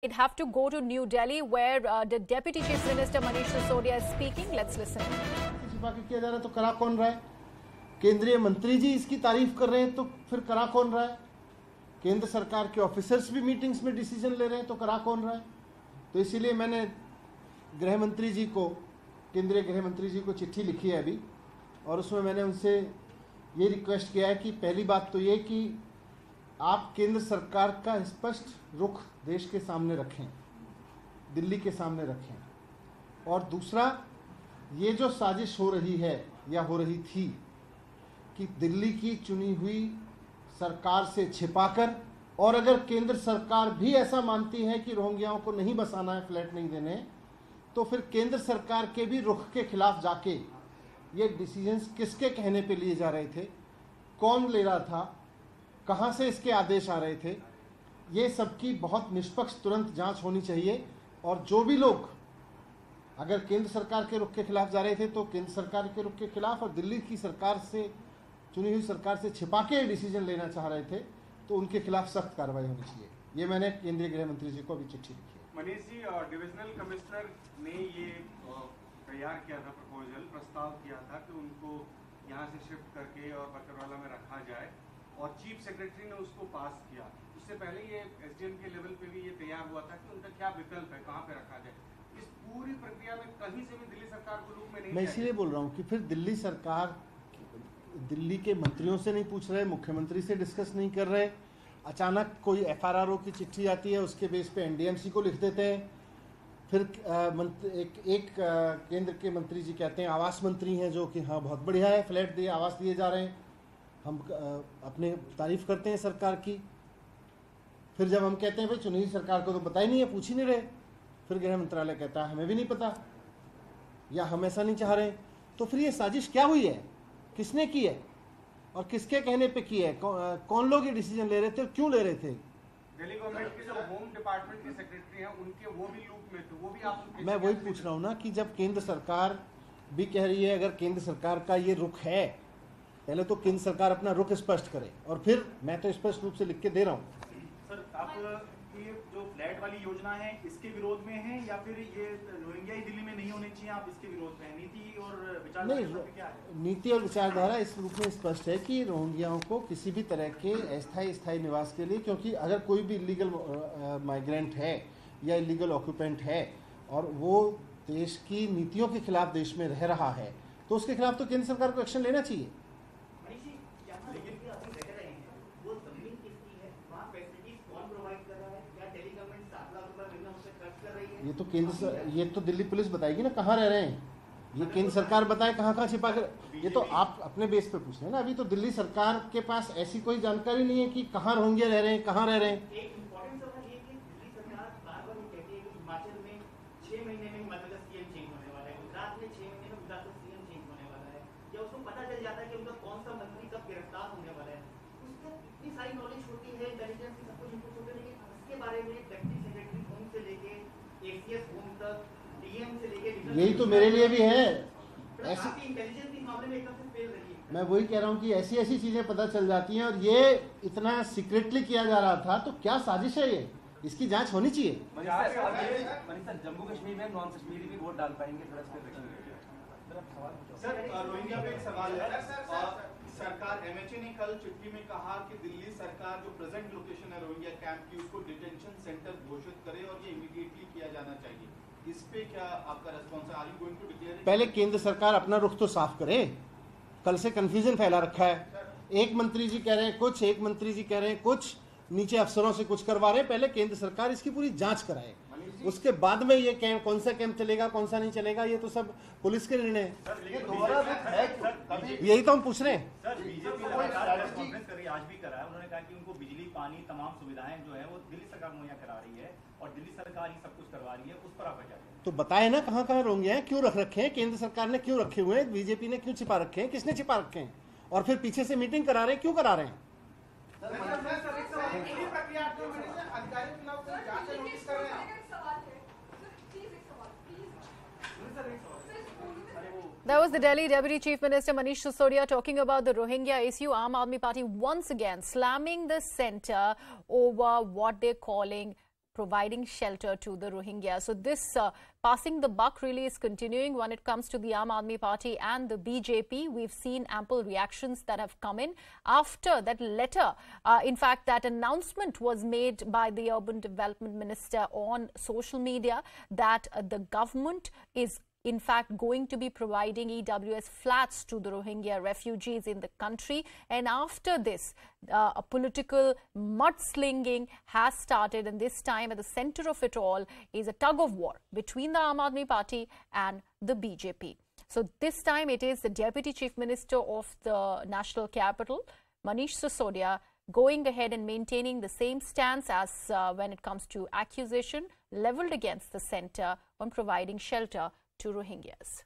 We'd have to go to New Delhi where the Deputy Chief Minister Manish Sisodia is speaking. Let's listen. छिपा के किया जा रहा है तो करा कौन रहा है? केंद्रीय मंत्री जी इसकी तारीफ कर रहे हैं तो फिर करा कौन रहा है? केंद्र सरकार के ऑफिसर्स भी मीटिंग्स में डिसीजन ले रहे हैं तो करा कौन रहा है? तो इसीलिए मैंने गृह मंत्री जी को, केंद्रीय गृह मंत्री जी को चिट्ठी लिखी है अभी, और उसमें मैंने उनसे ये रिक्वेस्ट किया है कि पहली बात तो ये कि आप केंद्र सरकार का स्पष्ट रुख देश के सामने रखें, दिल्ली के सामने रखें, और दूसरा ये जो साजिश हो रही है या हो रही थी कि दिल्ली की चुनी हुई सरकार से छिपाकर, और अगर केंद्र सरकार भी ऐसा मानती है कि रोहिंग्याओं को नहीं बसाना है, फ्लैट नहीं देने, तो फिर केंद्र सरकार के भी रुख के खिलाफ जाके ये डिसीजंस किसके कहने पे लिए जा रहे थे, कौन ले रहा था, कहाँ से इसके आदेश आ रहे थे, ये सबकी बहुत निष्पक्ष तुरंत जांच होनी चाहिए। और जो भी लोग अगर केंद्र सरकार के रुख के खिलाफ जा रहे थे तो केंद्र सरकार के रुख के खिलाफ, और दिल्ली की सरकार से, चुनी हुई सरकार से छिपा के डिसीजन लेना चाह रहे थे तो उनके खिलाफ सख्त कार्रवाई होनी चाहिए। ये मैंने केंद्रीय गृह मंत्री जी को अभी चिट्ठी लिखी है। मनीष जी, डिविजनल कमिश्नर ने ये तैयार किया था, प्रस्ताव किया था कि उनको यहाँ से शिफ्ट करके और बकरवाला में रखा जाए, और चीफ सेक्रेटरी ने उसको पास किया। उससे पहले ये एसडीएम के लेवल पे भी ये तैयार हुआ था कि उनका क्या विकल्प है, कहाँ पे रखा जाए। इस पूरी प्रक्रिया में कहीं से भी दिल्ली सरकार को लूप में नहीं। मैं इसीलिए बोल रहा हूँ कि फिर दिल्ली सरकार दिल्ली के मंत्रियों से नहीं पूछ रहे, मुख्यमंत्री से डिस्कस नहीं कर रहे, अचानक कोई एफआरआरओ की चिट्ठी आती है, उसके बेस पे एनडीएमसी को लिख देते हैं। फिर एक केंद्र के मंत्री जी कहते हैं, आवास मंत्री हैं जो कि हाँ बहुत बढ़िया है, फ्लैट दिए, आवास दिए जा रहे हैं, हम अपने तारीफ करते हैं सरकार की। फिर जब हम कहते हैं भाई चुनी सरकार को तो पता ही नहीं है, पूछ ही नहीं रहे, फिर गृह मंत्रालय कहता है हमें भी नहीं पता या हम ऐसा नहीं चाह रहे। तो फिर ये साजिश क्या हुई है, किसने की है और किसके कहने पे की है, कौन लोग ये डिसीजन ले रहे थे और क्यों ले रहे थे? दिल्ली गवर्नमेंट के जो होम डिपार्टमेंट के सेक्रेटरी हैं उनके वो भी लूप में थे, वो भी आप। मैं वही पूछ रहा हूँ ना कि जब केंद्र सरकार भी कह रही है, अगर केंद्र सरकार का ये रुख है, पहले तो केंद्र सरकार अपना रुख स्पष्ट करे, और फिर मैं तो स्पष्ट रूप से लिख के दे रहा हूँ। सर, आप ये जो फ्लैट वाली योजना है इसके विरोध में है या फिर ये रोहिंग्या ही दिल्ली में नहीं होने चाहिए, आप इसके विरोध में? नीति और विचारधारा क्या है? नीति और विचारधारा इस रूप में स्पष्ट है कि रोहिंग्याओं को किसी भी तरह के अस्थायी निवास के लिए, क्योंकि अगर कोई भी इलीगल माइग्रेंट है या इलीगल ऑक्यूपेंट है और वो देश की नीतियों के खिलाफ देश में रह रहा है, तो उसके खिलाफ तो केंद्र सरकार को एक्शन लेना चाहिए। ये तो दिल्ली पुलिस बताएगी ना कहाँ रह रहे हैं, ये केंद्र सरकार बताए कहाँ कहाँ छिपा कर, ये तो आप अपने बेस पे पूछ रहे हैं ना। अभी तो दिल्ली सरकार के पास ऐसी कोई जानकारी नहीं है कि कहाँ रोहिंग्या रह रहे हैं, कहाँ रह रहे हैं। यही तो मेरे लिए भी है, ऐसी मैं वही कह रहा हूँ कि ऐसी ऐसी चीजें पता चल जाती हैं, और ये इतना सीक्रेटली किया जा रहा था, तो क्या साजिश है ये, इसकी जांच होनी चाहिए। जम्मू कश्मीर में नॉन कश्मीरी भी वोट डाल पाएंगे? सर, रोहिंग्या पे एक सवाल है। सरकार एमएचए ने कल चिट्ठी में कहा कि दिल्ली सरकार जो प्रेजेंट लोकेशन है रोहिंग्या कैंप की, उसको डिटेंशन सेंटर घोषित करे और ये इमीडिएटली किया जाना चाहिए। इस पे क्या आपका रिस्पांस है? Are you going to declare? पहले केंद्र सरकार अपना रुख तो साफ करे, कल से कंफ्यूजन फैला रखा है, एक मंत्री जी कह रहे हैं कुछ, एक मंत्री जी कह रहे हैं कुछ, नीचे अफसरों से कुछ करवा रहे हैं। पहले केंद्र सरकार इसकी पूरी जांच कराए, उसके बाद में ये कैंप, कौन सा कैंप चलेगा कौन सा नहीं चलेगा, ये तो सब पुलिस के निर्णय है। यही तो हम पूछ रहे हैं। सर, बीजेपी कांग्रेस कर रही है, आज भी करा है, उन्होंने कहा कि उनको बिजली, पानी, तमाम सुविधाएं जो है वो दिल्ली सरकार मुहैया करा रही है और दिल्ली सरकार ही सब कुछ करवा रही है, उस पर आप क्या कहें? तो बताए ना कहाँ कहाँ रोहिंग्या हैं, क्यों रख रखे हैं, केंद्र सरकार ने क्यों रखे हुए हैं, बीजेपी ने क्यों छिपा रखे हैं, किसने छिपा रखे हैं, और फिर पीछे से मीटिंग करा रहे हैं, क्यों करा रहे हैं? That was the Delhi Deputy Chief Minister Manish Sisodia talking about the Rohingya issue. Aam Aadmi Party once again slamming the centre over what they're calling providing shelter to the Rohingya. So this passing the buck really is continuing when it comes to the Aam Aadmi Party and the BJP. We've seen ample reactions that have come in after that letter. In fact, that announcement was made by the Urban Development Minister on social media that the government is in fact going to be providing EWS flats to the Rohingya refugees in the country. And after this, a political mudslinging has started, and this time at the center of it all is a tug of war between the Aam Aadmi Party and the BJP. So this time it is the Deputy Chief Minister of the National Capital, Manish Sisodia, going ahead and maintaining the same stance as when it comes to accusation leveled against the centre on providing shelter to Rohingyas.